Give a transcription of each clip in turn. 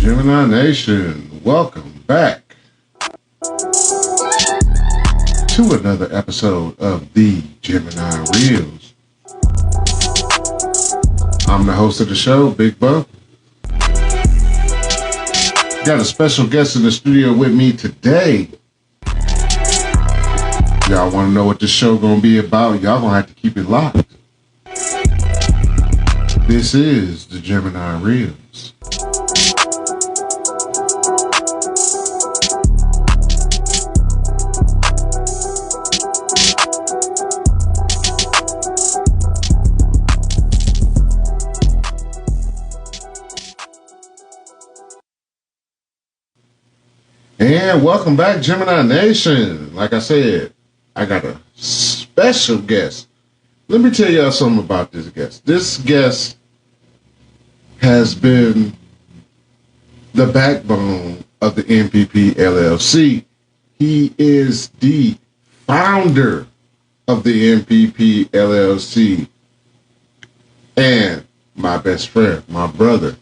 Gemini Nation, welcome back to another episode of the Gemini Reels. I'm the host of the show, Big Bo. Got a special guest in the studio with me today. Y'all want to know what this show gonna be about? Y'all gonna have to keep it locked. This is the Gemini Reels. And welcome back, Gemini Nation. Like I said, I got a special guest. Let me tell y'all something about this guest. This guest has been the backbone of the MPP LLC. He is the founder of the MPP LLC. And my best friend, my brother,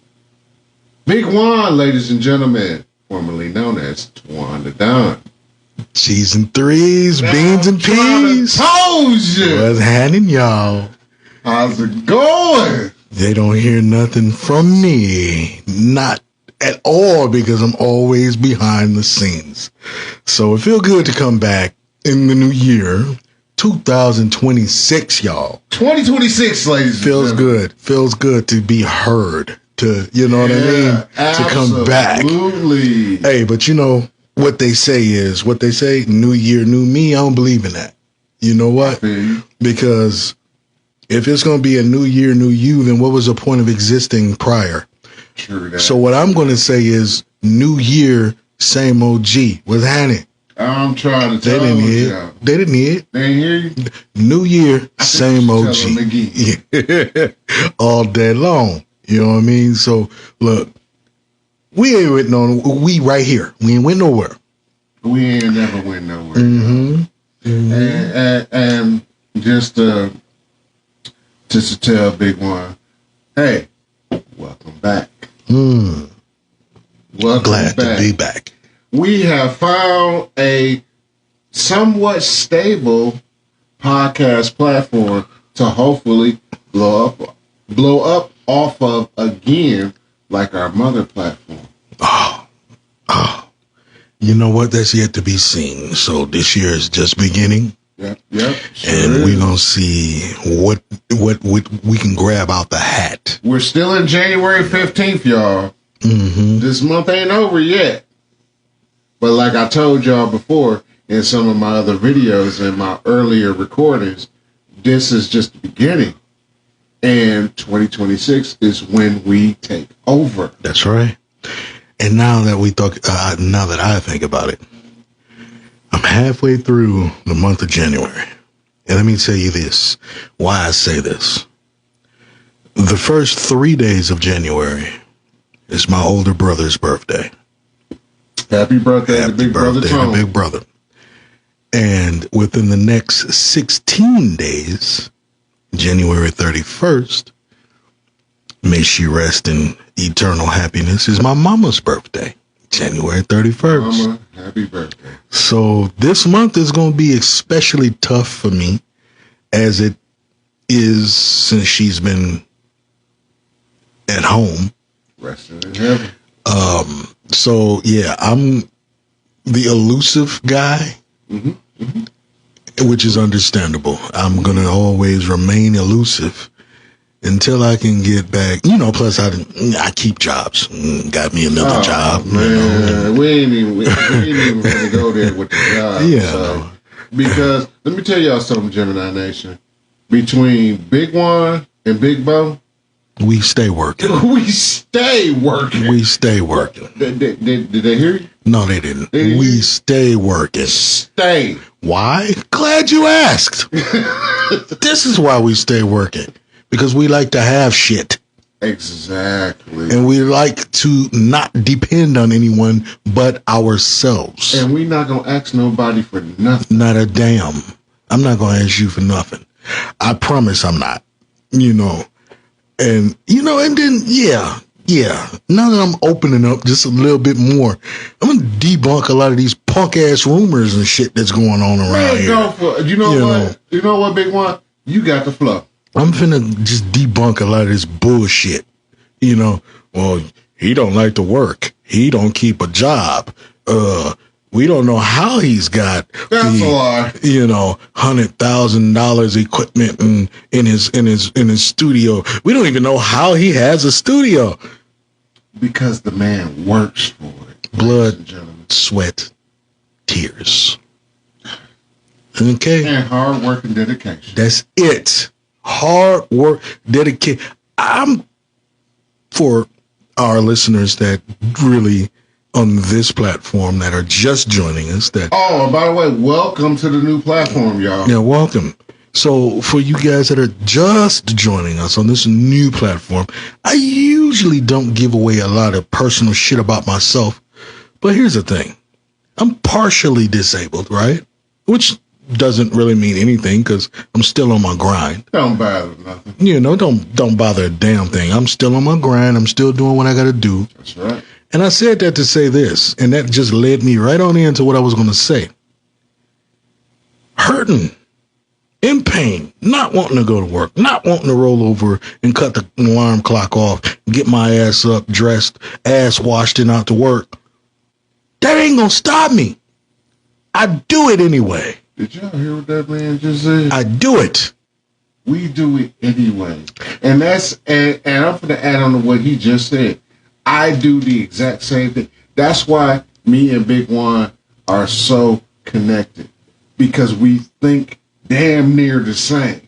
Big Juan, ladies and gentlemen, formerly known as Twan the Don. Cheese and threes, now beans and peas. What's happening, y'all? How's it going? They don't hear nothing from me. Not at all, because I'm always behind the scenes. So it feels good to come back in the new year, 2026, y'all. 2026, ladies. Feels good. Feels good to be heard. To, you know what I mean? Absolutely. To come back. Absolutely. Hey, but you know what they say, new year, new me. I don't believe in that. You know what? Because if it's going to be a new year, new you, then what was the point of existing prior? True that. So what I'm going to say is new year, same OG. What's happening? I'm trying to tell them. They didn't hear it. They didn't hear you? New year, same OG. Yeah. All day long. You know what I mean? So, look, we ain't went we right here. We ain't went nowhere. We ain't never went nowhere. Mm-hmm. Mm-hmm. And just to tell Big One, hey, welcome back. Welcome Glad back. To be back. We have found a somewhat stable podcast platform to hopefully blow up off of again, like our mother platform. Oh, you know what? That's yet to be seen. So this year is just beginning. Yep. Sure and we're gonna see what we can grab out the hat. We're still in January 15th, y'all. Mm-hmm. This month ain't over yet. But like I told y'all before in some of my other videos and my earlier recordings, this is just the beginning. And 2026 is when we take over. That's right. And now that I think about it, I'm halfway through the month of January. And let me tell you this, why I say this. The first 3 days of January is my older brother's birthday. Happy birthday to Big Brother Tone. Big Brother. And within the next 16 days, January 31st, may she rest in eternal happiness, is my mama's birthday, January 31st. Mama, happy birthday. So this month is going to be especially tough for me, as it is since she's been at home. Resting in heaven. So, yeah, I'm the elusive guy. Mm-hmm. Which is understandable. I'm going to always remain elusive until I can get back. You know, plus I keep jobs. Got me another job. Man, you know. we ain't even going to go there with the job. Yeah. So, because let me tell y'all something, Gemini Nation. Between Big Juan and Big Bo, we stay working. We stay working. Did they hear you? No, they didn't. We stay working. Stay. Why? Glad you asked. This is why we stay working. Because we like to have shit. Exactly. And we like to not depend on anyone but ourselves. And we not going to ask nobody for nothing. Not a damn. I'm not going to ask you for nothing. I promise I'm not. You know. And, you know, and then, yeah, yeah, now that I'm opening up just a little bit more, I'm gonna debunk a lot of these punk ass rumors and shit that's going on around Man, here. go for it. You know what? You know what, Big One? You got the flow. I'm finna just debunk a lot of this bullshit. Well, he don't like to work. He don't keep a job. We don't know how he's got That's a lie. $100,000 equipment in his studio. We don't even know how he has a studio. Because the man works for it. Blood, sweat, tears. Okay. And hard work and dedication. That's it. Hard work, dedication. I'm for our listeners that really on this platform that are just joining us. Oh, and by the way, welcome to the new platform, y'all. Yeah, welcome. So for you guys that are just joining us on this new platform, I usually don't give away a lot of personal shit about myself. But here's the thing. I'm partially disabled, right? Which doesn't really mean anything because I'm still on my grind. Don't bother nothing. Don't bother a damn thing. I'm still on my grind. I'm still doing what I got to do. That's right. And I said that to say this, and that just led me right on into what I was going to say. Hurting, in pain, not wanting to go to work, not wanting to roll over and cut the alarm clock off, get my ass up, dressed, ass washed and out to work. That ain't going to stop me. I do it anyway. Did y'all hear what that man just said? I do it. We do it anyway. And that's and I'm going to add on to what he just said. I do the exact same thing. That's why me and Big One are so connected. Because we think damn near the same.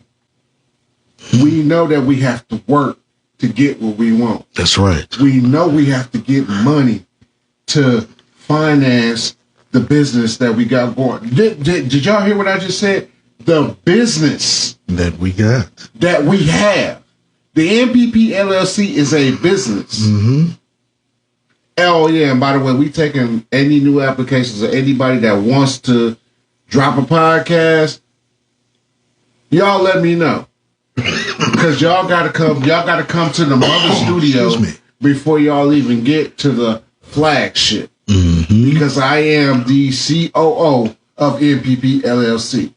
We know that we have to work to get what we want. That's right. We know we have to get money to finance the business that we got going. Did y'all hear what I just said? The business that we got. That we have. The MPP LLC is a business. Mm-hmm. Oh, yeah. And by the way, we taking any new applications or anybody that wants to drop a podcast. Y'all let me know. Because y'all got to come to the mother studio before y'all even get to the flagship. Mm-hmm. Because I am the COO of MPP LLC.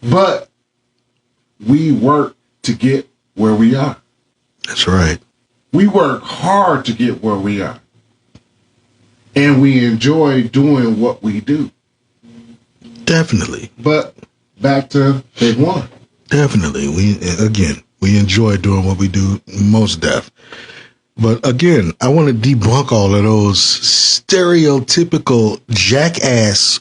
But we work to get where we are. That's right. We work hard to get where we are. And we enjoy doing what we do. Definitely. But back to Big One. Definitely. We enjoy doing what we do, most def. But again, I want to debunk all of those stereotypical jackass,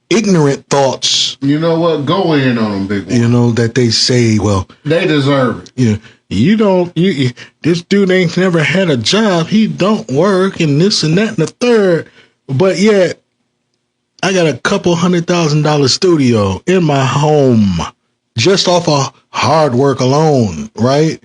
ignorant thoughts. You know what? Go in on them, Big One. That they say, well, they deserve it. This dude ain't never had a job. He don't work and this and that and the third. But yet, I got a couple $100,000 studio in my home just off of hard work alone, right?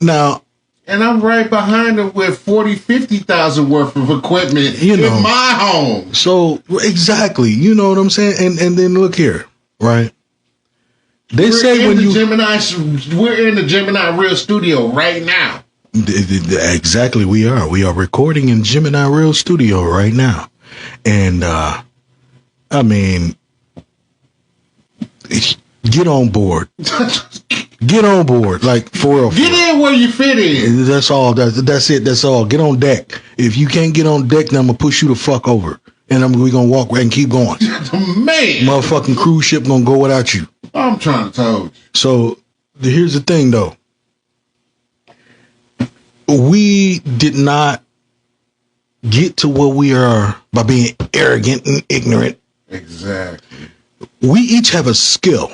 Now, and I'm right behind him with 40, 50,000 worth of equipment in my home. So exactly, you know what I'm saying? And then look here, right? We're in the Gemini Real Studio right now. Exactly, we are. We are recording in Gemini Real Studio right now. And I mean, get on board. Get on board, like for real. Get in where you fit in. That's all. That's it. That's all. Get on deck. If you can't get on deck, then I'm gonna push you the fuck over, and we're gonna walk and keep going. Man, motherfucking cruise ship gonna go without you. I'm trying to tell you. So here's the thing, though. We did not get to where we are by being arrogant and ignorant. Exactly. We each have a skill.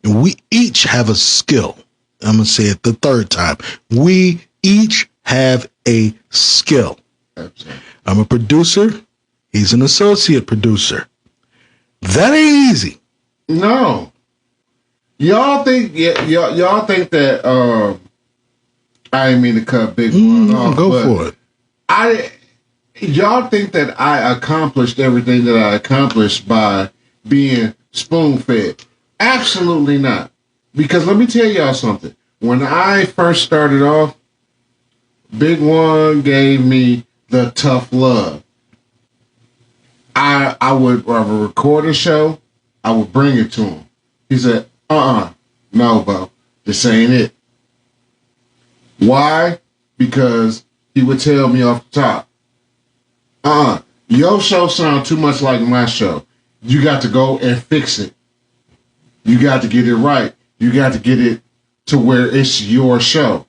And we each have a skill. I'm going to say it the third time. We each have a skill. Absolutely. I'm a producer. He's an associate producer. That ain't easy. No. Y'all think that I didn't mean to cut Big One off. Go for it. Y'all think that I accomplished everything that I accomplished by being spoon-fed? Absolutely not. Because let me tell y'all something. When I first started off, Big One gave me the tough love. I would record a show. I would bring it to him. He said, no, Bo, this ain't it. Why? Because he would tell me off the top, your show sounds too much like my show. You got to go and fix it. You got to get it right. You got to get it to where it's your show.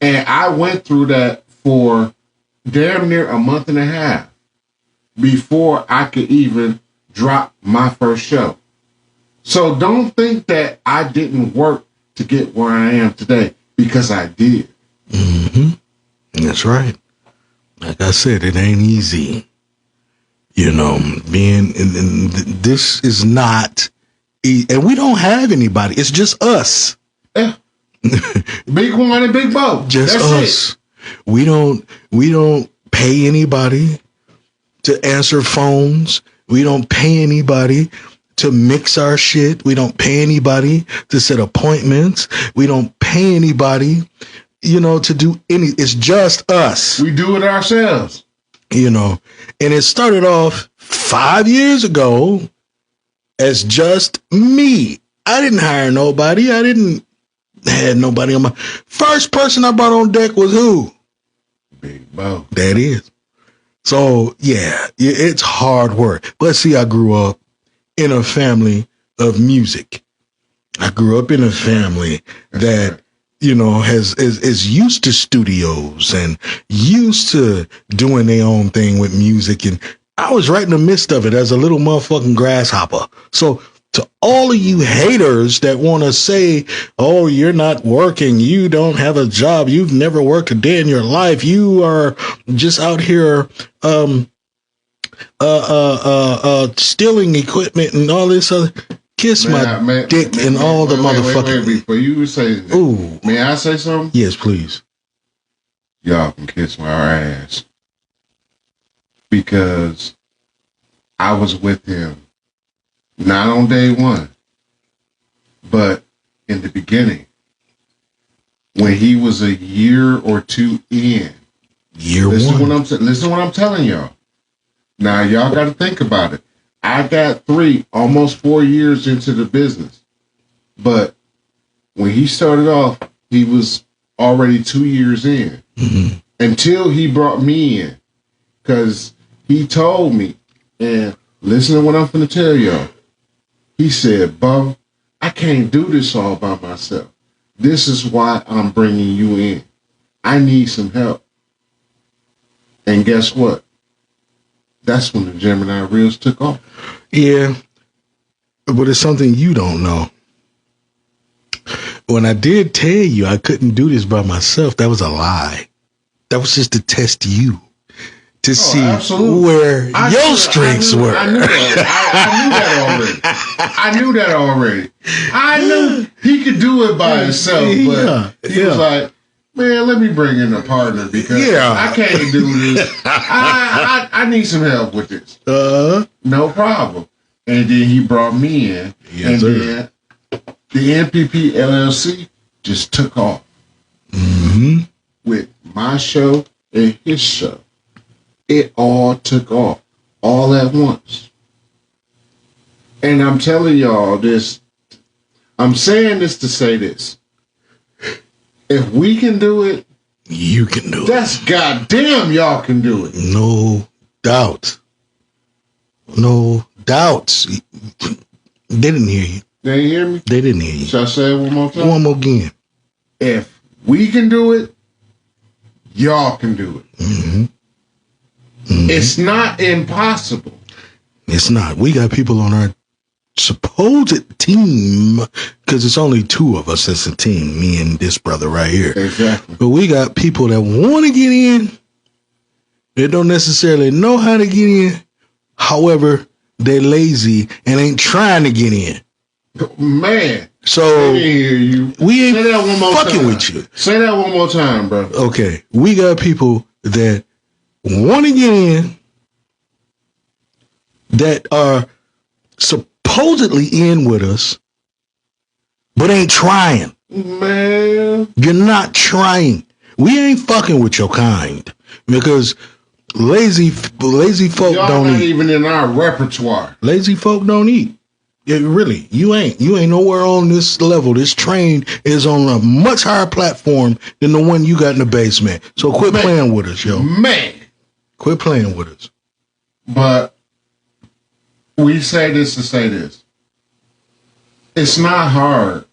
And I went through that for damn near a month and a half before I could even drop my first show. So don't think that I didn't work to get where I am today, because I did. Mm-hmm. That's right. Like I said, it ain't easy. You know, being in this is not, and we don't have anybody. It's just us. Yeah. Big One and Big Bo. Just That's us. It. We don't pay anybody to answer phones. We don't pay anybody to mix our shit. We don't pay anybody to set appointments. We don't pay anybody, to do it's just us. We do it ourselves. And it started off 5 years ago as just me. I didn't hire nobody. I didn't have nobody on my first person I brought on deck was who? Big Bo. That is. So yeah, it's hard work. But see, I grew up in a family of music. I grew up in a family that, is used to studios and used to doing their own thing with music. And I was right in the midst of it as a little motherfucking grasshopper. So to all of you haters that want to say, oh, you're not working, you don't have a job, you've never worked a day in your life, you are just out here stealing equipment and all this other, kiss my dick and all the motherfucking. Wait, before you say that, ooh, may I say something? Yes, please. Y'all can kiss my ass, because I was with him. Not on day one, but in the beginning, when he was a year or two in. Listen what I'm telling y'all. Now y'all got to think about it. I got almost 4 years into the business, but when he started off, he was already 2 years in. Mm-hmm. Until he brought me in, because he told me, and listen to what I'm going to tell y'all. He said, Bo, I can't do this all by myself. This is why I'm bringing you in. I need some help. And guess what? That's when the Gemini Reels took off. Yeah, but it's something you don't know. When I did tell you I couldn't do this by myself, that was a lie. That was just to test you. To see where your strengths were. I knew that already. I knew he could do it by himself, but he was like, man, let me bring in a partner, because I can't do this. I need some help with this. No problem. And then he brought me in. Yes, then the NPP LLC just took off. Mm-hmm. With my show and his show. It all took off all at once. And I'm telling y'all this, I'm saying this to say this. If we can do it, you can do it. That's goddamn y'all can do it. No doubt. No doubts. They didn't hear you. They didn't hear me? They didn't hear you. Shall I say it one more time? One more again. If we can do it, y'all can do it. Mm-hmm. Mm-hmm. It's not impossible. It's not. We got people on our supposed team, because it's only two of us as a team, me and this brother right here. Exactly. But we got people that want to get in. They don't necessarily know how to get in. However, they're lazy and ain't trying to get in. Man. So hear you. We ain't say that one more fucking time. With you. Say that one more time, bro. Okay. We got people that want to get in, that are supposedly in with us, but ain't trying. Man. You're not trying. We ain't fucking with your kind because lazy folk Y'all don't not eat. even in our repertoire. Lazy folk don't eat. Really, you ain't nowhere on this level. This train is on a much higher platform than the one you got in the basement. So quit playing with us, yo. Man. Quit playing with us. But we say this to say this. It's not hard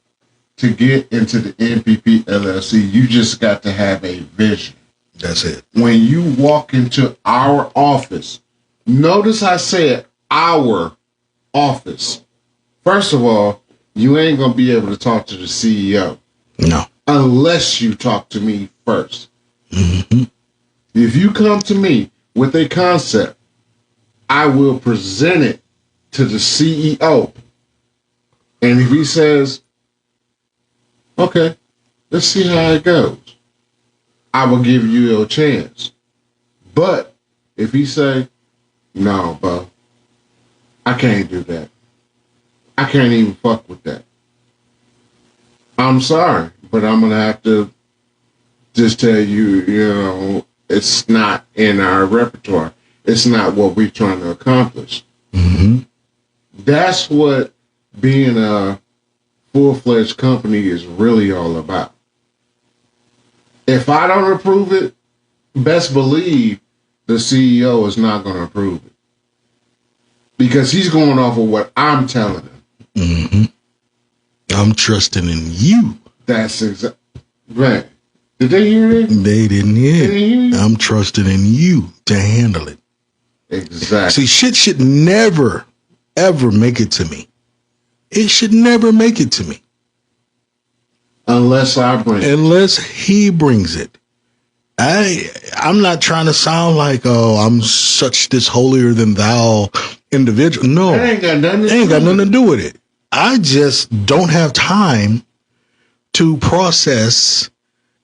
to get into the NPP LLC. You just got to have a vision. That's it. When you walk into our office, notice I said our office. First of all, you ain't going to be able to talk to the CEO. No. Unless you talk to me first. Mm-hmm. If you come to me with a concept, I will present it to the CEO. And if he says, okay, let's see how it goes, I will give you a chance. But if he say, no, bro, I can't do that. I can't even fuck with that. I'm sorry, but I'm going to have to just tell you, it's not in our repertoire. It's not what we're trying to accomplish. Mm-hmm. That's what being a full-fledged company is really all about. If I don't approve it, best believe the CEO is not going to approve it. Because he's going off of what I'm telling him. Mm-hmm. I'm trusting in you. That's exactly right. Did they hear it? They didn't hear They didn't hear you? I'm trusting in you to handle it. Exactly. See, shit should never, ever make it to me. It should never make it to me. Unless I bring it. Unless he brings it. I'm not trying to sound like, I'm such this holier than thou individual. No. That ain't got nothing to It ain't do got with nothing to do with it. I just don't have time to process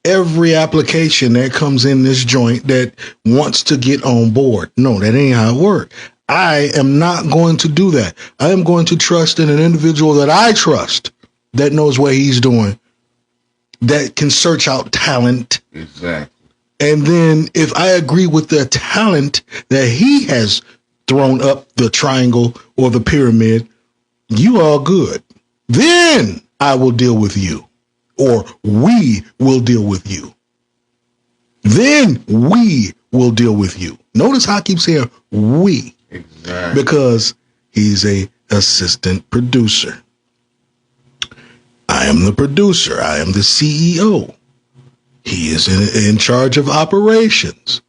every application that comes in this joint that wants to get on board. No, that ain't how it works. I am not going to do that. I am going to trust in an individual that I trust, that knows what he's doing, that can search out talent. Exactly. And then if I agree with the talent that he has thrown up the triangle or the pyramid, you are good. Then I will deal with you, or we will deal with you. Then we will deal with you. Notice how I keep saying we. Exactly. Because he's a assistant producer. I am the producer. I am the CEO. He is in charge of operations.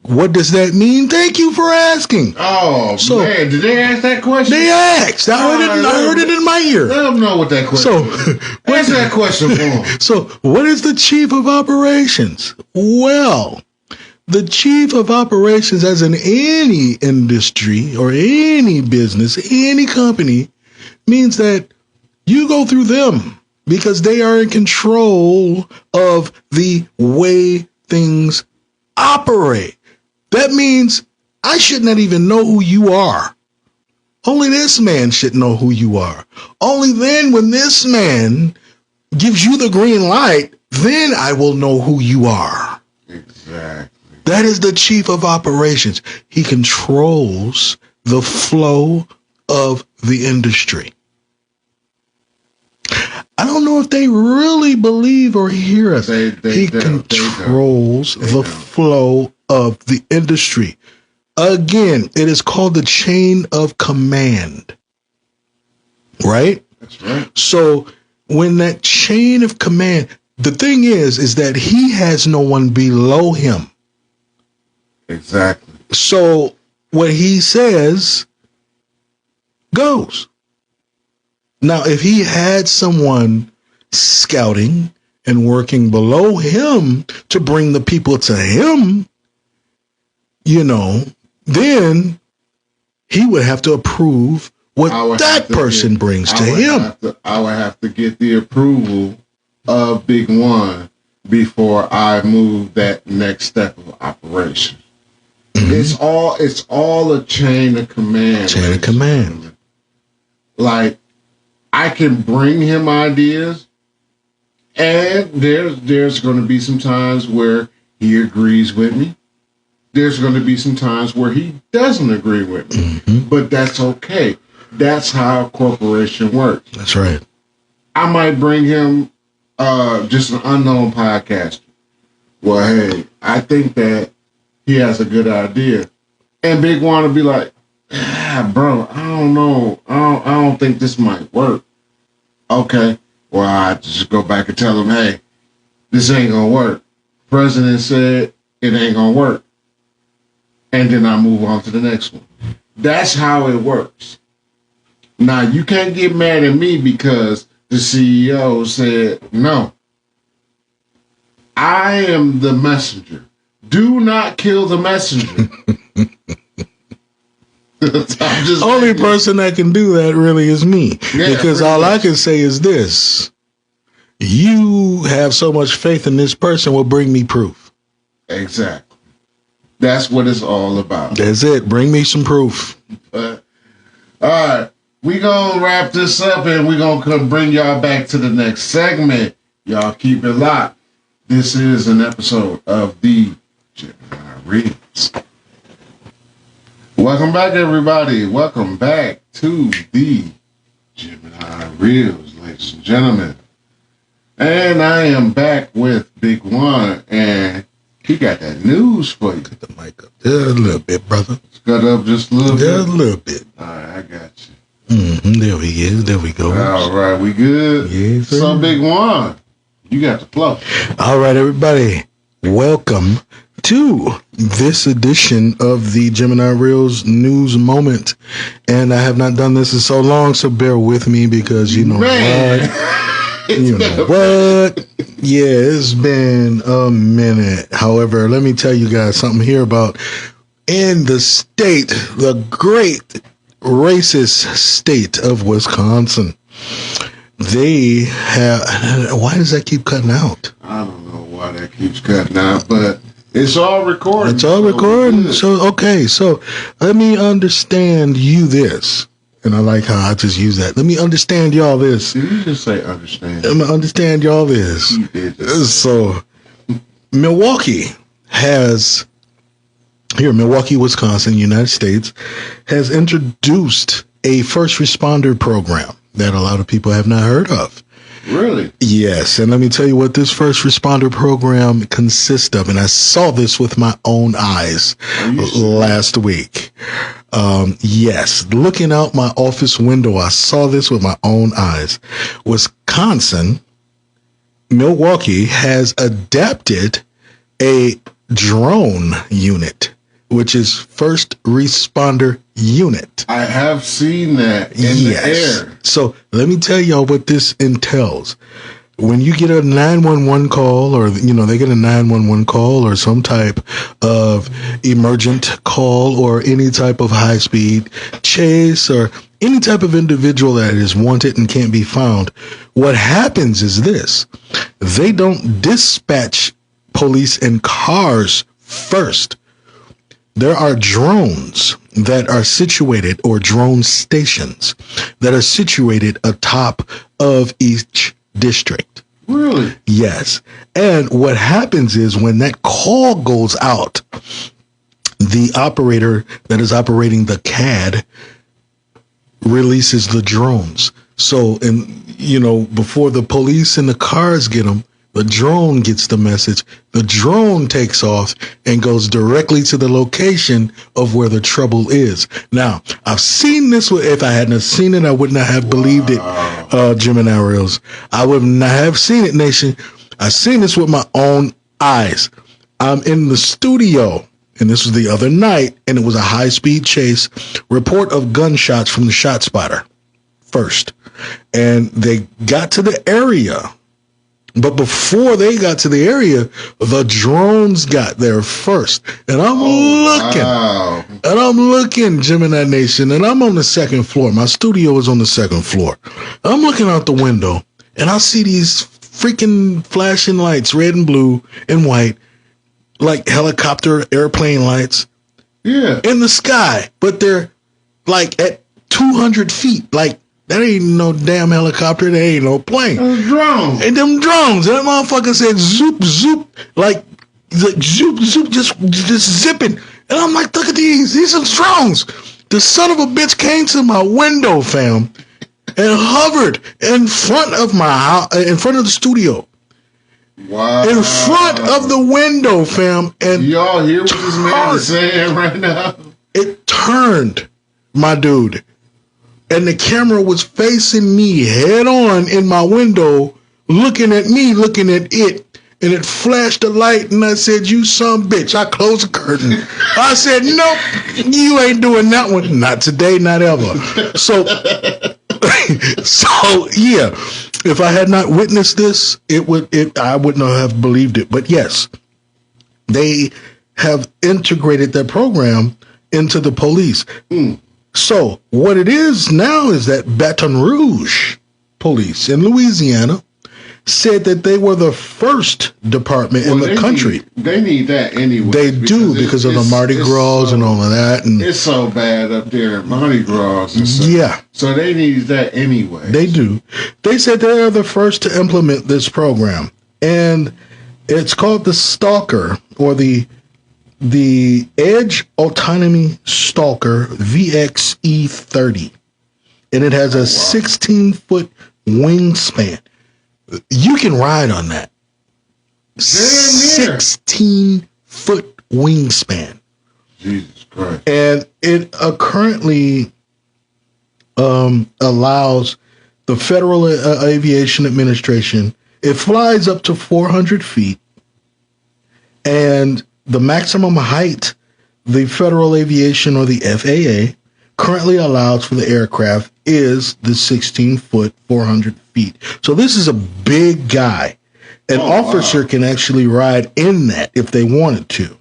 What does that mean? Thank you for asking. Oh, man. Did they ask that question? They asked. I heard it in my ear. Let them know what that question is. Answer that question for them. So, what is the chief of operations? Well, the chief of operations, as in any industry or any business, any company, means that you go through them because they are in control of the way things operate. That means I should not even know who you are. Only this man should know who you are. Only then, when this man gives you the green light, then I will know who you are. Exactly. That is the chief of operations. He controls the flow of the industry. I don't know if they really believe or hear us. He controls the flow of the industry. Again, it is called the chain of command. Right? That's right. So when that chain of command, the thing is that he has no one below him. Exactly. So what he says goes. Now, if he had someone scouting and working below him to bring the people to him, then he would have to approve what that person brings to him. I would have to get the approval of Big One before I move that next step of operation. Mm-hmm. It's all a chain of command. Chain of command. Like, I can bring him ideas, And there's going to be some times where he agrees with me. There's going to be some times where he doesn't agree with me. Mm-hmm. But that's okay. That's how a corporation works. That's right. I might bring him just an unknown podcaster. Well, hey, I think that he has a good idea. And Big Juan will be like, bro, I don't know. I don't think this might work. Okay. Well, I just go back and tell him, hey, this ain't going to work. President said it ain't going to work. And then I move on to the next one. That's how it works. Now, you can't get mad at me because the CEO said no. I am the messenger. Do not kill the messenger. Only person that can do that really is me. Yeah, because all I can say is this. You have so much faith in this person will bring me proof. Exactly. That's what it's all about. That's it. Bring me some proof. All right. We're going to wrap this up and we're going to bring y'all back to the next segment. Y'all keep it locked. This is an episode of the Gemini Reels. Welcome back, everybody. Welcome back to the Gemini Reels, ladies and gentlemen. And I am back with Big Juan, and he got that news for you. Get the mic up there a little bit, brother. Got up just a little bit? Just a little bit. All right, I got you. Mm-hmm, there we go. There we go. All right, we good? Yes, sir. So, Big Juan, you got the flow. All right, everybody. Welcome to this edition of the Gemini Reels News Moment. And I have not done this in so long, so bear with me because you know what? You know what? Yeah, it's been a minute. However, let me tell you guys something here about in the state, the great racist state of Wisconsin. They have, why does that keep cutting out? I don't know why that keeps cutting out, but it's all recorded. It's all recording. So, okay. So let me understand you this. And I like how I just use that. Let me understand y'all this. Did you just say understand? Let me understand y'all this. You did. So Milwaukee has, here in Milwaukee, Wisconsin, United States, has introduced a first responder program that a lot of people have not heard of. Really? Yes, and let me tell you what this first responder program consists of, and I saw this with my own eyes last week. Yes, looking out my office window, I saw this with my own eyes. Wisconsin, Milwaukee has adapted a drone unit, which is first responder unit. I have seen that in the air. So let me tell y'all what this entails. When you get a 911 call, or, you know, they get a 911 call or some type of emergent call or any type of high speed chase or any type of individual that is wanted and can't be found, what happens is this. They don't dispatch police in cars first. There are drones that are situated, or drone stations that are situated atop of each district. Really? Yes. And what happens is when that call goes out, the operator that is operating the CAD releases the drones. So, and you know, before the police and the cars get them, the drone gets the message. The drone takes off and goes directly to the location of where the trouble is. Now, I've seen this. If I hadn't seen it, I would not have believed it, Gemini Reels. I would not have seen it, Nation. I've seen this with my own eyes. I'm in the studio, and this was the other night, and it was a high-speed chase. Report of gunshots from the shot spotter first. And they got to the area. But before they got to the area, the drones got there first. And I'm looking, Gemini Nation, and I'm on the second floor. My studio is on the second floor. I'm looking out the window, and I see these freaking flashing lights, red and blue and white, like helicopter, airplane lights in the sky. But they're like at 200 feet, like That ain't no damn helicopter. That ain't no plane. Drones. And them drones. That motherfucker said zoop, zoop, like zoop, zoop, just zipping. And I'm like, look at these. These are drones. The son of a bitch came to my window, fam, and hovered in front of my house, in front of the studio. Wow. In front of the window, fam. And y'all hear what this man is saying right now? It turned, my dude. And the camera was facing me head on in my window, looking at me, looking at it. And it flashed a light, and I said, you son bitch. I closed the curtain. I said, nope, you ain't doing that one. Not today, not ever. So yeah, if I had not witnessed this, I wouldn't have believed it. But yes, they have integrated that program into the police. So what it is now is that Baton Rouge police in Louisiana said that they were the first department in the country. They need that anyway. They do because of the Mardi Gras and all of that. And it's so bad up there at Mardi Gras and stuff. Yeah. So they need that anyway. They do. They said they are the first to implement this program. And it's called the Stalker, or the Edge Autonomy Stalker VXE30. And it has a 16-foot wingspan. You can ride on that. 16-foot wingspan. Jesus Christ. And it currently allows the Federal Aviation Administration, it flies up to 400 feet. And the maximum height the Federal Aviation, or the FAA, currently allows for the aircraft is the 16-foot, 400 feet. So this is a big guy. An officer can actually ride in that if they wanted to.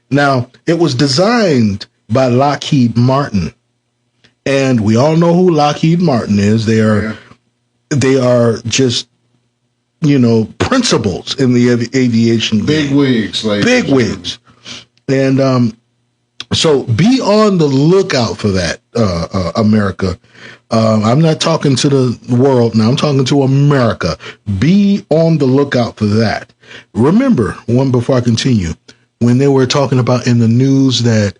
Now, it was designed by Lockheed Martin. And we all know who Lockheed Martin is. They are just, principals in the aviation. Big wigs. Big wigs. And so be on the lookout for that, America. I'm not talking to the world now. I'm talking to America. Be on the lookout for that. Remember, before I continue, when they were talking about in the news that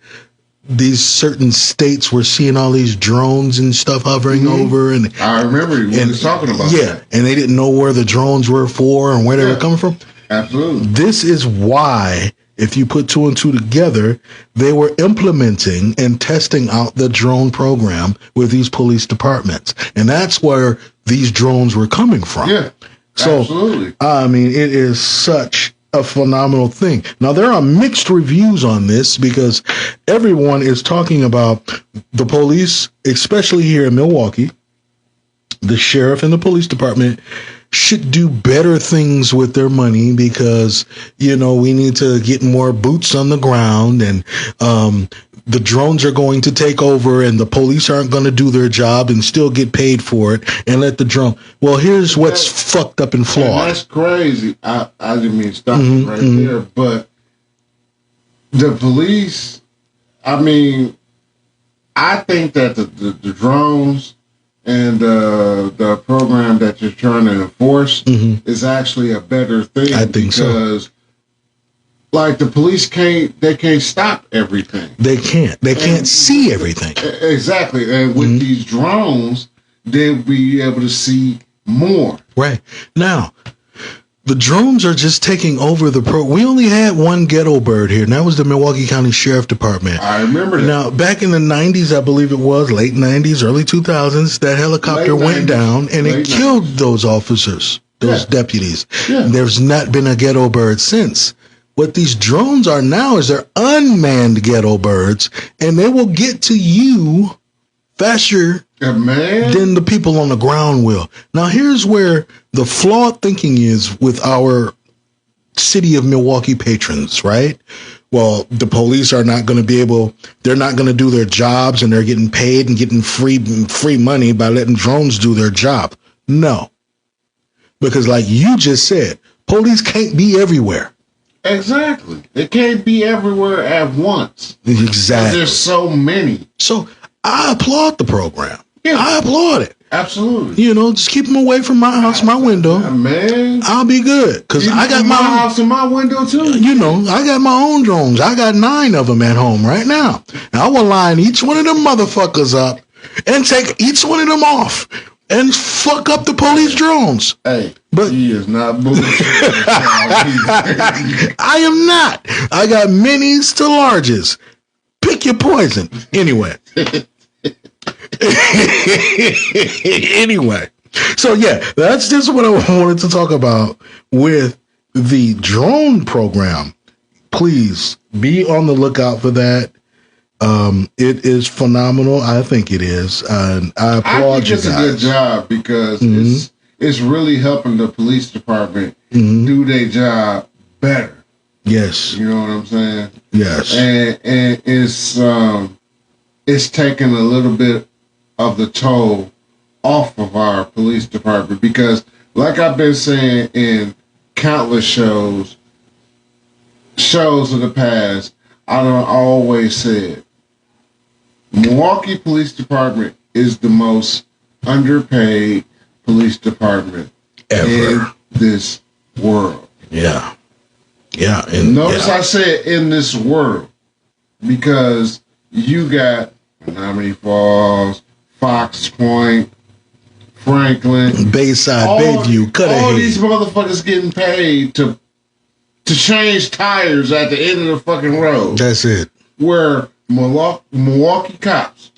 these certain states were seeing all these drones and stuff hovering over, and I remember we was talking about that. And they didn't know where the drones were for and where they were coming from. Absolutely. This is why, if you put two and two together, they were implementing and testing out the drone program with these police departments. And that's where these drones were coming from. Yeah, so, absolutely. I mean, it is such a phenomenal thing. Now, there are mixed reviews on this because everyone is talking about the police, especially here in Milwaukee. The sheriff and the police department should do better things with their money because, we need to get more boots on the ground, and the drones are going to take over and the police aren't going to do their job and still get paid for it and let the drone. Well, here's what's fucked up and flawed. And that's crazy. I didn't mean to stop there, but the police, I think that the drones and the program that you're trying to enforce is actually a better thing. I think because, like, the police can't stop everything. They can't see everything. Exactly. And with these drones, they'll be able to see more. Right. Now, the drones are just taking over we only had one ghetto bird here, and that was the Milwaukee County Sheriff Department. I remember that. Now, back in the 90s, I believe it was, late 90s, early 2000s, that helicopter went down, and it killed those officers, those deputies. Yeah. There's not been a ghetto bird since. What these drones are now is they're unmanned ghetto birds, and they will get to you faster than the people on the ground will. Now, here's where the flawed thinking is with our city of Milwaukee patrons, right? Well, the police are not going to they're not going to do their jobs, and they're getting paid and getting free money by letting drones do their job. No. Because like you just said, police can't be everywhere. Exactly. They can't be everywhere at once. Exactly. There's so many. So I applaud the program. Yeah. I applaud it. Absolutely. You know, just keep them away from my house, my window. Man, I'll be good because I got my house and my window too. You know, I got my own drones. I got 9 of them at home right now. And I will line each one of them motherfuckers up and take each one of them off and fuck up the police drones. Hey, but he is not bullshitting. I am not. I got minis to larges. Pick your poison. Anyway. Anyway. So yeah, that's just what I wanted to talk about with the drone program. Please be on the lookout for that. It is phenomenal. I think it is. And I applaud you guys. I think it's a good job because it's really helping the police department do their job better. Yes. You know what I'm saying? Yes. And it's taking a little bit of the toll off of our police department because, like I've been saying in countless shows of the past, I don't always said Milwaukee Police Department is the most underpaid police department ever in this world. Yeah. Yeah. Notice I said in this world because you got Menominee Falls, Fox Point, Franklin, Bayside, Bayview, Cudahy. All these motherfuckers getting paid to change tires at the end of the fucking road. That's it. Where Milwaukee cops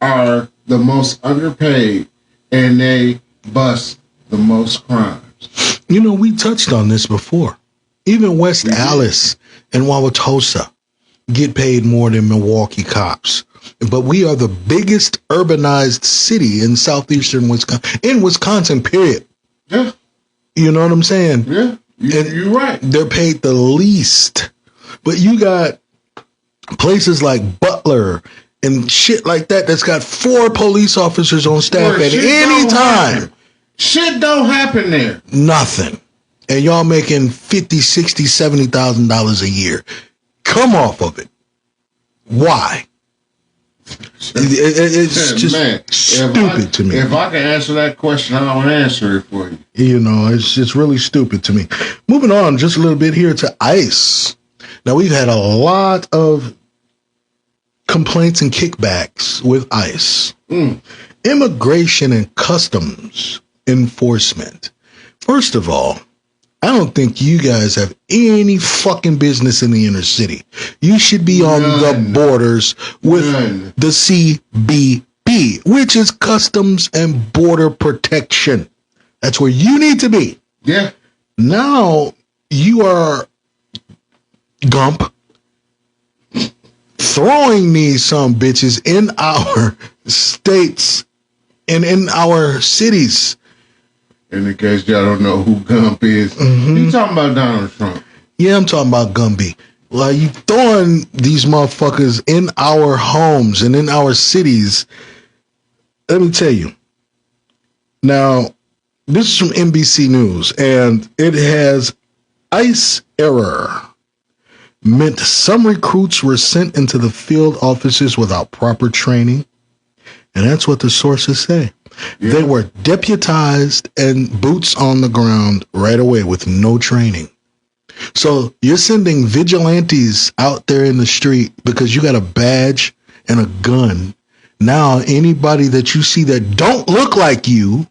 are the most underpaid and they bust the most crimes. You know, we touched on this before. Even West Allis and Wauwatosa get paid more than Milwaukee cops. But we are the biggest urbanized city in southeastern Wisconsin, period. Yeah. You know what I'm saying? Yeah. You're right. They're paid the least. But you got places like Butler and shit like that that's got 4 police officers on staff at any time. Shit don't happen there. Nothing. And y'all making $50,000, $60,000, $70,000 a year. Come off of it. Why? It's just stupid to me. If I can answer that question, I'll answer it for you. You know, it's really stupid to me. Moving on just a little bit here to ICE. Now, we've had a lot of complaints and kickbacks with ICE. Immigration and Customs Enforcement. First of all, I don't think you guys have any fucking business in the inner city. You should be on the borders with the CBP, which is Customs and Border Protection. That's where you need to be. Yeah. Now you are Gump throwing these some bitches in our states and in our cities. In case y'all don't know who Gump is, you talking about Donald Trump? Yeah, I'm talking about Gumby. Like, you throwing these motherfuckers in our homes and in our cities. Let me tell you. Now, this is from NBC News, and it has ICE error. Meant some recruits were sent into the field offices without proper training. And that's what the sources say. Yeah. They were deputized and boots on the ground right away with no training. So you're sending vigilantes out there in the street because you got a badge and a gun. Now, anybody that you see that don't look like you,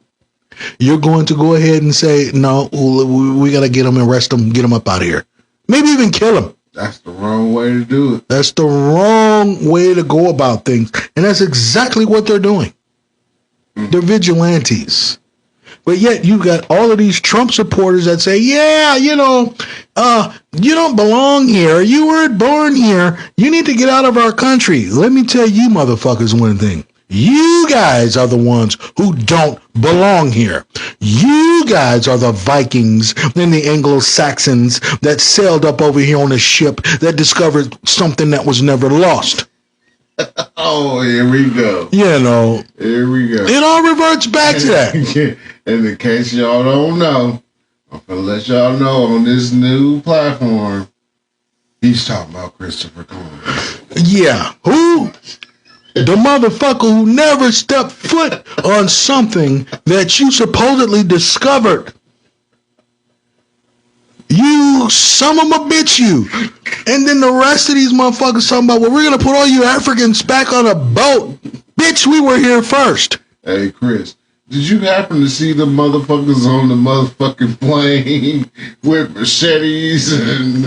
you're going to go ahead and say, no, we got to get them and arrest them, get them up out of here. Maybe even kill them. That's the wrong way to do it. That's the wrong way to go about things. And that's exactly what they're doing. They're vigilantes. But yet you got all of these Trump supporters that say, yeah, you don't belong here. You weren't born here. You need to get out of our country. Let me tell you motherfuckers one thing. You guys are the ones who don't belong here. You guys are the Vikings and the Anglo-Saxons that sailed up over here on a ship that discovered something that was never lost. Oh, here we go. You know. Here we go. It all reverts back to that. And in case y'all don't know, I'm going to let y'all know on this new platform, he's talking about Christopher Columbus. Yeah. Who? The motherfucker who never stepped foot on something that you supposedly discovered. You, some of them a bitch you. And then the rest of these motherfuckers talking about, well, we're going to put all you Africans back on a boat. Bitch, we were here first. Hey, Chris, did you happen to see the motherfuckers on the motherfucking plane with machetes and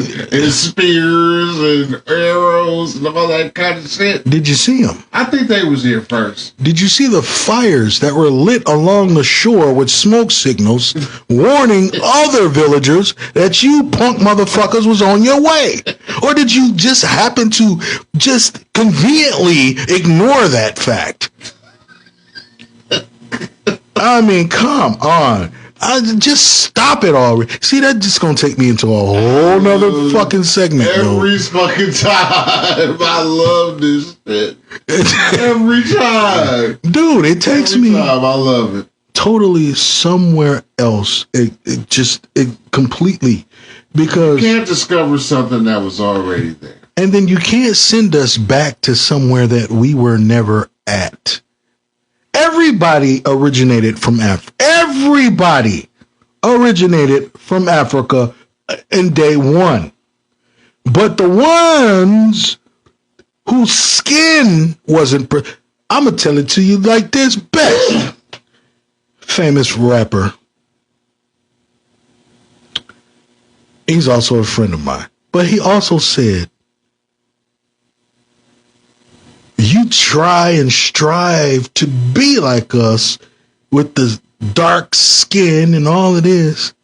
spears and arrows and all that kind of shit? Did you see them? I think they was here first. Did you see the fires that were lit along the shore with smoke signals warning other villagers that you punk motherfuckers was on your way? Or did you just happen to just conveniently ignore that fact? I mean, come on. Just stop it already. See, that's just going to take me into a whole nother fucking segment. Every fucking time. I love this shit. Every time. Dude, it takes me. I love it. Totally somewhere else. It completely. Because you can't discover something that was already there. And then you can't send us back to somewhere that we were never at. Everybody originated from Africa. Everybody originated from Africa in day one. But the ones whose skin wasn't... I'm going to tell it to you like this. Best famous rapper. He's also a friend of mine. But he also said, you try and strive to be like us with the dark skin and all it is,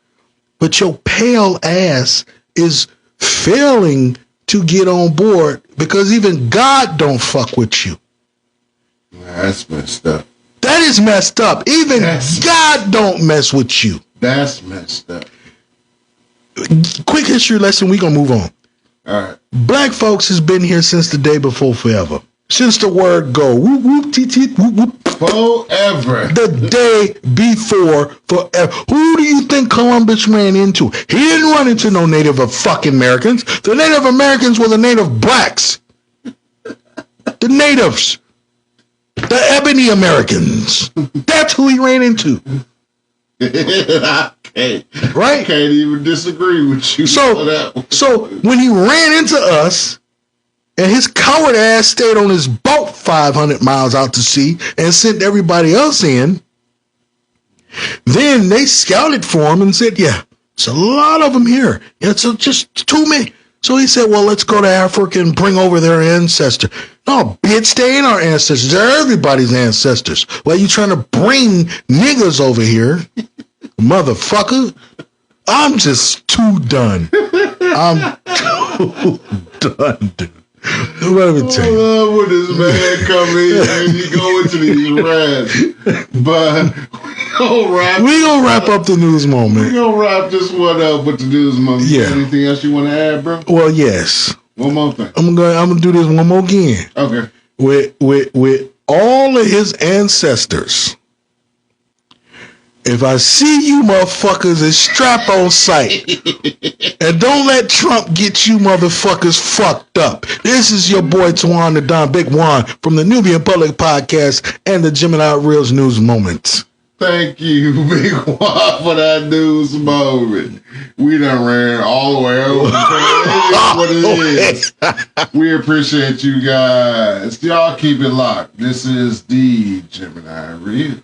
but your pale ass is failing to get on board because even God don't fuck with you. That's messed up. That is messed up. Even God don't mess with you. That's messed up. Quick history lesson, we gonna move on. All right. Black folks has been here since the day before forever. Since the word go. Whoop, whoop, teet, teet, whoop, whoop. Forever. The day before forever. Who do you think Columbus ran into? He didn't run into no Native fucking Americans. The Native Americans were the native blacks. The natives. The ebony Americans. That's who he ran into. Right? I can't even disagree with you. So when he ran into us, and his coward ass stayed on his boat 500 miles out to sea and sent everybody else in, then they scouted for him and said, yeah, it's a lot of them here. It's just too many. So he said, well, let's go to Africa and bring over their ancestor. No, bitch, they ain't our ancestors. They're everybody's ancestors. Well, you trying to bring niggas over here, motherfucker? I'm just too done. I'm too done, dude. Let me tell you. I love when this man come in and you go into these rants. But we gonna wrap up the news moment. We gonna wrap this one up with the news moment. Yeah. Anything else you want to add, bro? Well, yes. One more thing. I'm gonna do this one more again. Okay. With all of his ancestors. If I see you motherfuckers, it's strap on sight. And don't let Trump get you motherfuckers fucked up. This is your boy Twan the Don Big Juan from the Nubian Public Podcast and the Gemini Reels News Moments. Thank you, Big Juan, for that news moment. We done ran all the way over. It is what it is. We appreciate you guys. Y'all keep it locked. This is the Gemini Reels.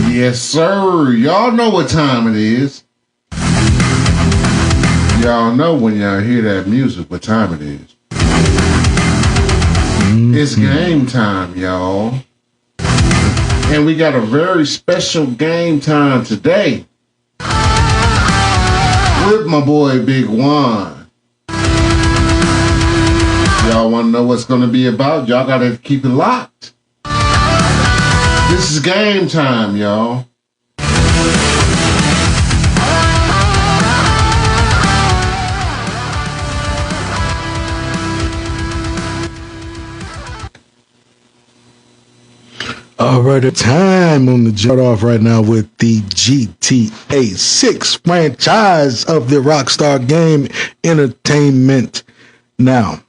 Yes, sir. Y'all know what time it is. Y'all know when y'all hear that music what time it is. It's game time, y'all. And we got a very special game time today. with my boy Big One. Y'all want to know what's going to be about? Y'all got to keep it locked. This is game time, y'all. All right, a time on the start off right now with the GTA 6 franchise of the Rockstar Game Entertainment. Now,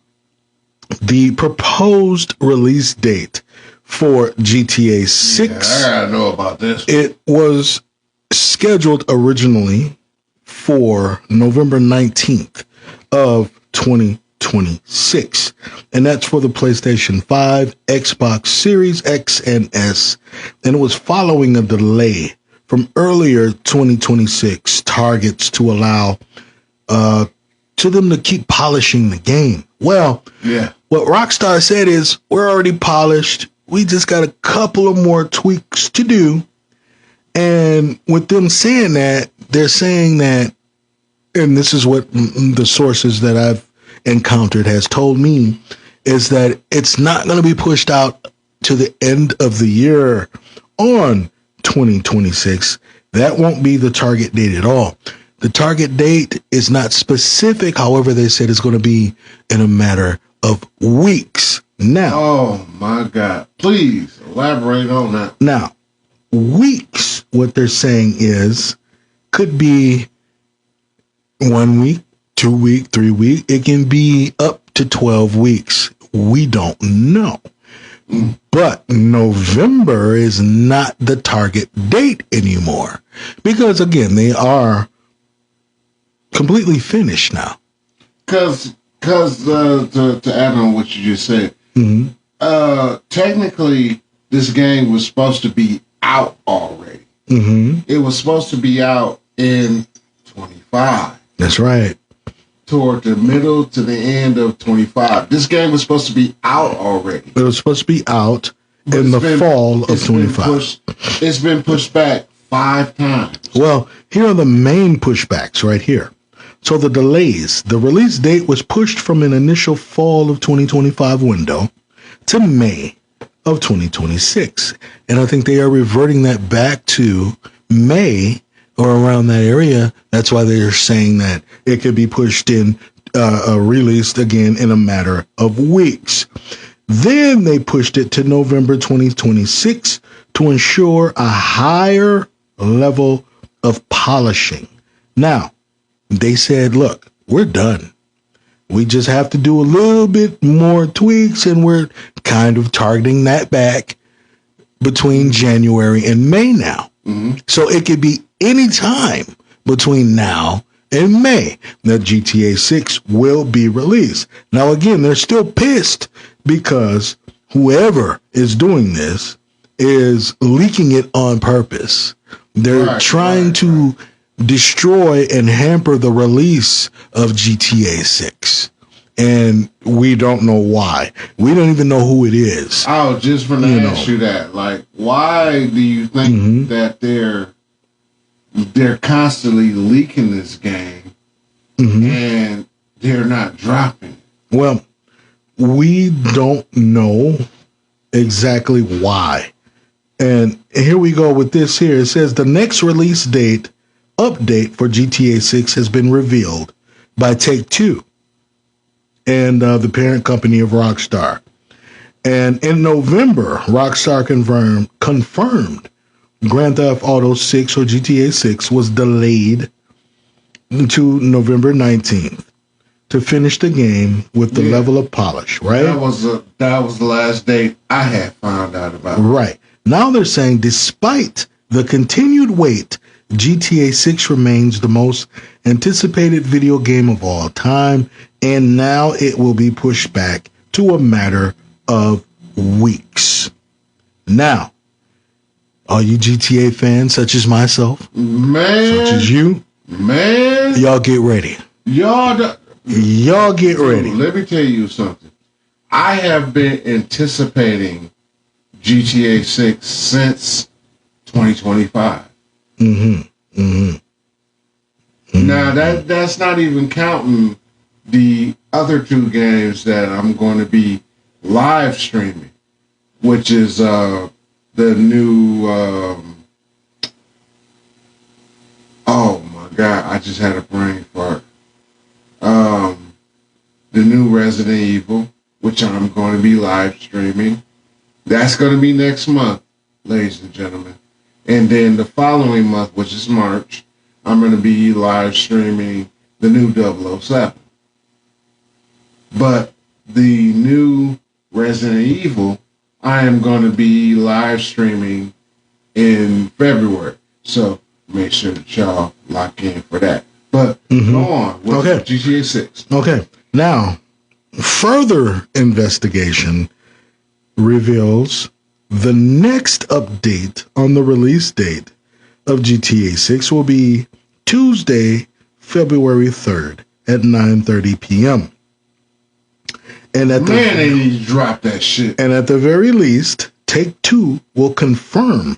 the proposed release date for GTA 6. Yeah, I gotta know about this. It was scheduled originally for November 19th of 2026. And that's for the PlayStation 5, Xbox Series X and S. And it was following a delay from earlier 2026 targets to allow to them to keep polishing the game. Well, yeah. What Rockstar said is, we're already polished. We just got a couple of more tweaks to do. And with them saying that, they're saying that, and this is what the sources that I've encountered has told me, is that it's not going to be pushed out to the end of the year on 2026. That won't be the target date at all. The target date is not specific. However, they said it's going to be in a matter of weeks. Now, oh my God, please elaborate on that. Now, weeks, what they're saying is, could be 1 week, 2 week, 3 week. It can be up to 12 weeks. We don't know. But November is not the target date anymore. Because again, they are completely finished now. Because to add on what you just said, technically this game was supposed to be out already. It was supposed to be out in 25. That's right. Toward the middle to the end of 25. This game was supposed to be out already. It was supposed to be out in the fall of 25. It's been pushed back 5 times. Well, here are the main pushbacks right here. So the delays, the release date was pushed from an initial fall of 2025 window to May of 2026. And I think they are reverting that back to May or around that area. That's why they're saying that it could be pushed in, released again in a matter of weeks. Then they pushed it to November 2026 to ensure a higher level of polishing. Now, they said, look, we're done. We just have to do a little bit more tweaks, and we're kind of targeting that back between January and May now. So it could be any time between now and May that GTA 6 will be released. Now, again, they're still pissed because whoever is doing this is leaking it on purpose. They're trying to destroy and hamper the release of GTA 6. And we don't know why. We don't even know who it is. I was just going to ask you that. Like, why do you think that they're constantly leaking this game and they're not dropping? Well, we don't know exactly why. And here we go with this here. It says the next release date update for GTA 6 has been revealed by Take-Two and the parent company of Rockstar. And in November, Rockstar confirmed Grand Theft Auto 6 or GTA 6 was delayed to November 19th to finish the game with the level of polish, right? That was the last date I had found out about. Right. Now they're saying despite the continued wait, GTA 6 remains the most anticipated video game of all time, and now it will be pushed back to a matter of weeks. Now, all you GTA fans, such as myself, such as you, y'all get ready. Y'all get ready. Let me tell you something. I have been anticipating GTA 6 since 2025. Now that's not even counting the other two games that I'm going to be live streaming, which is the new. Oh my God! I just had a brain fart. The new Resident Evil, which I'm going to be live streaming. That's going to be next month, ladies and gentlemen. And then the following month, which is March, I'm going to be live streaming the new 007. But the new Resident Evil, I am going to be live streaming in February. So make sure that y'all lock in for that. But go on with GTA 6. Okay. Now, further investigation reveals the next update on the release date of GTA 6 will be Tuesday, February 3rd at 9:30 p.m. And at they need to drop that shit. And at the very least, Take-Two will confirm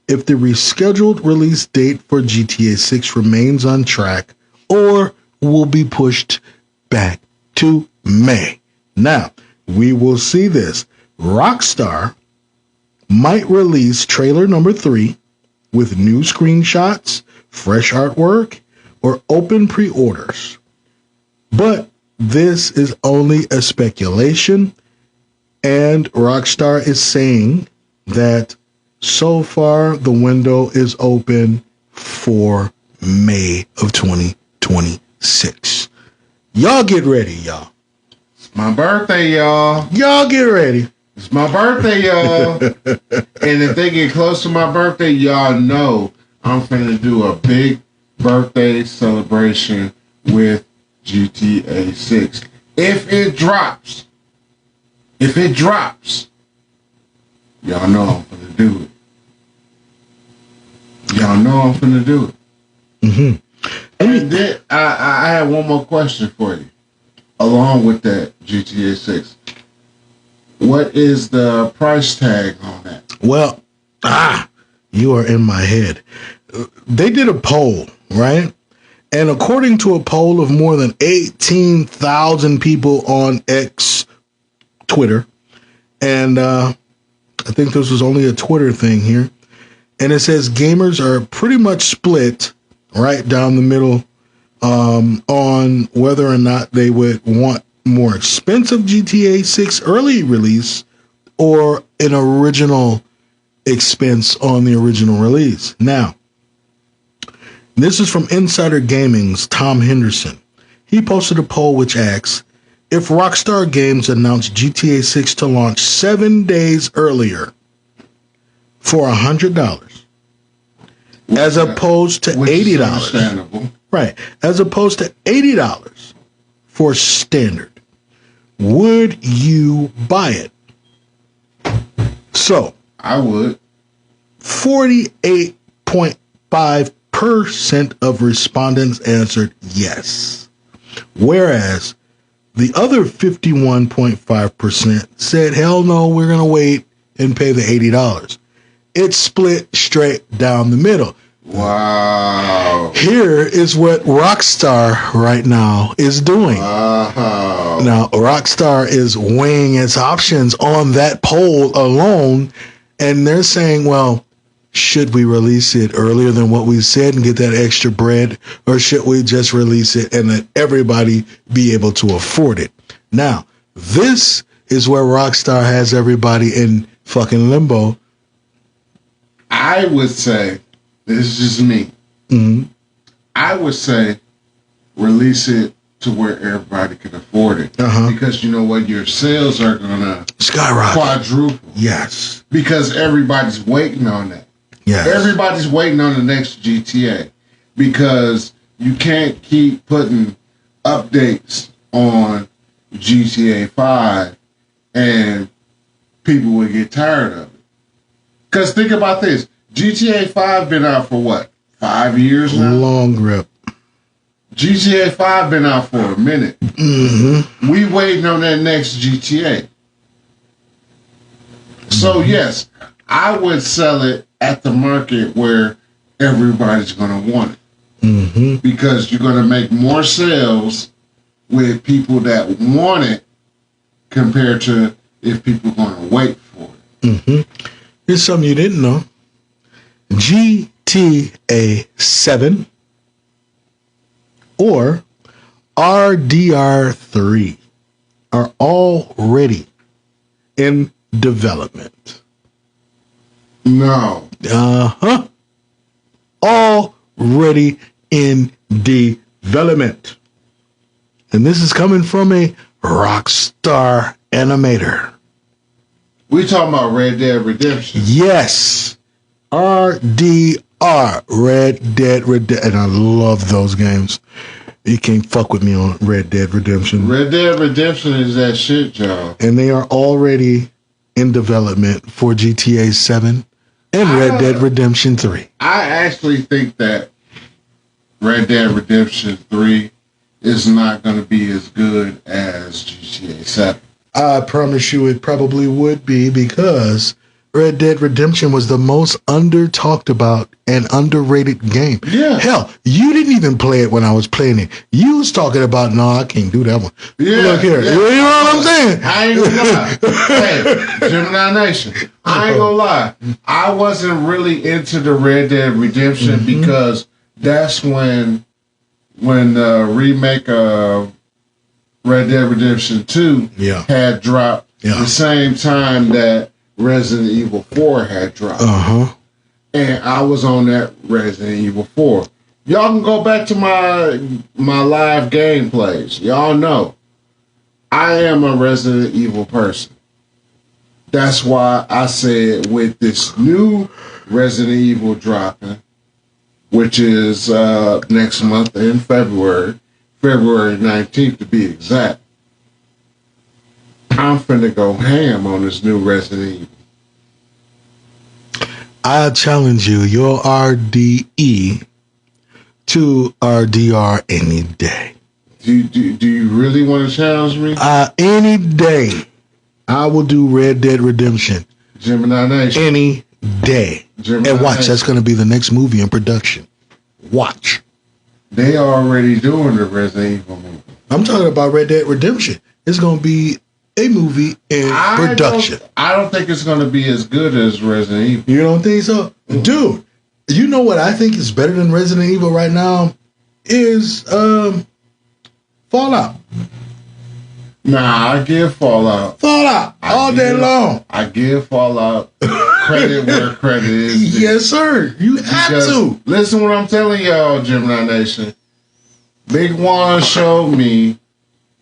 if the rescheduled release date for GTA 6 remains on track or will be pushed back to May. Now, we will see this. Rockstar might release trailer number 3 with new screenshots, fresh artwork, or open pre-orders. But this is only a speculation, and Rockstar is saying that so far the window is open for May of 2026. Y'all get ready, y'all. It's my birthday, y'all. Y'all get ready. It's my birthday, y'all. And if they get close to my birthday, y'all know I'm finna do a big birthday celebration with GTA 6. If it drops, y'all know I'm finna do it. Y'all know I'm finna do it. Mm-hmm. And then I have one more question for you. Along with that GTA 6. What is the price tag on that? Well, you are in my head. They did a poll, right? And according to a poll of more than 18,000 people on X, Twitter, and I think this was only a Twitter thing here, and it says gamers are pretty much split right down the middle on whether or not they would want more expensive GTA 6 early release or an original expense on the original release. Now, this is from Insider Gaming's Tom Henderson. He posted a poll which asks, if Rockstar Games announced GTA 6 to launch 7 days earlier for $100, as opposed to $80, right? As opposed to $80 for standard, would you buy it? So I would. 48.5% of respondents answered yes, whereas the other 51.5% said, hell no, we're going to wait and pay the $80. It's split straight down the middle. Wow. Here is what Rockstar right now is doing. Wow. Now, Rockstar is weighing its options on that poll alone, and they're saying, well, should we release it earlier than what we said and get that extra bread, or should we just release it and let everybody be able to afford it? Now, this is where Rockstar has everybody in fucking limbo. I would say, this is just me. Mm-hmm. I would say release it to where everybody can afford it. Because you know what? Your sales are going to skyrocket, quadruple. Yes. Because everybody's waiting on that. Yes. Everybody's waiting on the next GTA. Because you can't keep putting updates on GTA 5 and people will get tired of it. Because think about this. GTA 5 been out for what? 5 years now? Long grip. GTA 5 been out for a minute. Mm-hmm. We waiting on that next GTA. So yes, I would sell it at the market where everybody's going to want it. Mm-hmm. Because you're going to make more sales with people that want it compared to if people are going to wait for it. Mm-hmm. Here's something you didn't know. GTA 7 or RDR3 are already in development. No. Uh-huh. Already in development. And this is coming from a Rockstar animator. We talking about Red Dead Redemption. Yes. RDR. Red Dead Redemption. And I love those games. You can't fuck with me on Red Dead Redemption. Red Dead Redemption is that shit, y'all. And they are already in development for GTA 7 and Red Dead Redemption 3. I actually think that Red Dead Redemption 3 is not going to be as good as GTA 7. I promise you it probably would be, because Red Dead Redemption was the most under-talked about and underrated game. Yeah. Hell, you didn't even play it when I was playing it. You was talking about, no, I can't do that one. Yeah, Look here. yeah. You know what I'm saying? I ain't gonna lie. Hey, Gemini Nation. I ain't gonna lie. I wasn't really into the Red Dead Redemption because that's when the remake of Red Dead Redemption 2 had dropped the same time that Resident Evil 4 had dropped. Uh-huh. And I was on that Resident Evil 4. Y'all can go back to my live gameplays. Y'all know I am a Resident Evil person. That's why I said with this new Resident Evil dropping, which is next month in February 19th to be exact, I'm finna go ham on this new Resident Evil. I challenge you, your RDE to RDR any day. Do you really want to challenge me? Any day. I will do Red Dead Redemption. Gemini Nation. Any day. Gemini and watch, Nation. that's going to be the next movie in production. Watch. They already doing the Resident Evil movie. I'm talking about Red Dead Redemption. It's going to be a movie in production. I don't think it's going to be as good as Resident Evil. You don't think so? Mm-hmm. Dude, you know what I think is better than Resident Evil right now? Is Fallout. Nah, I give Fallout. All day long. I give Fallout credit where credit is due. Yes, sir. You have to. Listen what I'm telling y'all, Gemini Nation. Big Juan showed me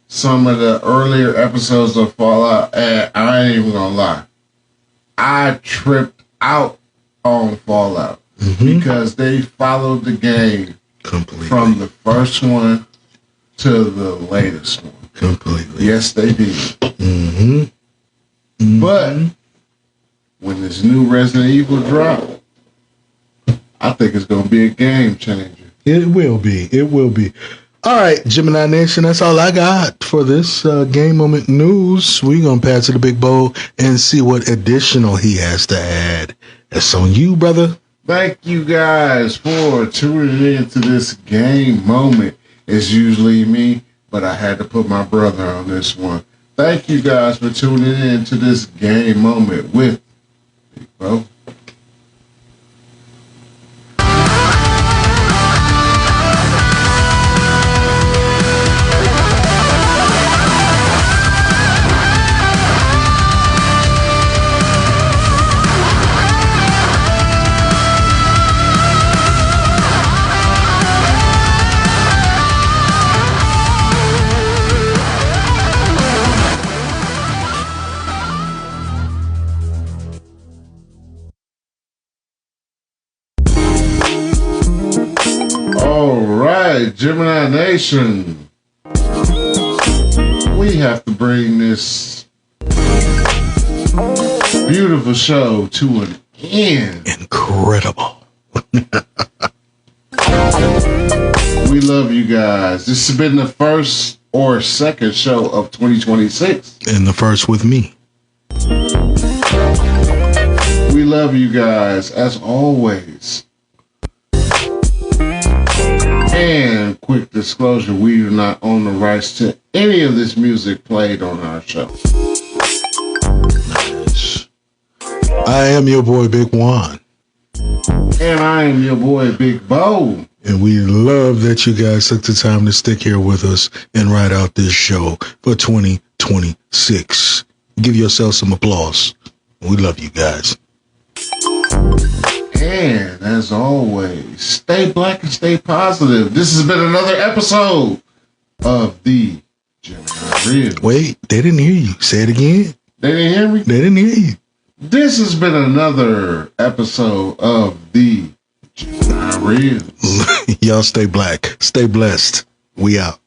some of the earlier episodes of Fallout, and I ain't even gonna lie. I tripped out on Fallout because they followed the game completely from the first one to the latest one. Completely. Yes, they did. But when this new Resident Evil drop, I think it's going to be a game changer. It will be. It will be. All right, Gemini Nation, that's all I got for this Game Moment news. We're going to pass it to Big Bo and see what additional he has to add. That's on you, brother. Thank you guys for tuning in to this Game Moment. It's usually me, but I had to put my brother on this one. Thank you guys for tuning in to this Game Moment with Big Bo. Gemini Nation, we have to bring this beautiful show to an end. Incredible. We love you guys. This has been the first or second show of 2026. And the first with me. We love you guys as always. And quick disclosure, we do not own the rights to any of this music played on our show. Nice. I am your boy, Big Juan. And I am your boy, Big Bo. And we love that you guys took the time to stick here with us and ride out this show for 2026. Give yourself some applause. We love you guys. And as always, stay black and stay positive. This has been another episode of the Gemini Real. Wait, they didn't hear you. Say it again. They didn't hear me? They didn't hear you. This has been another episode of the Gemini Real. Y'all stay black. Stay blessed. We out.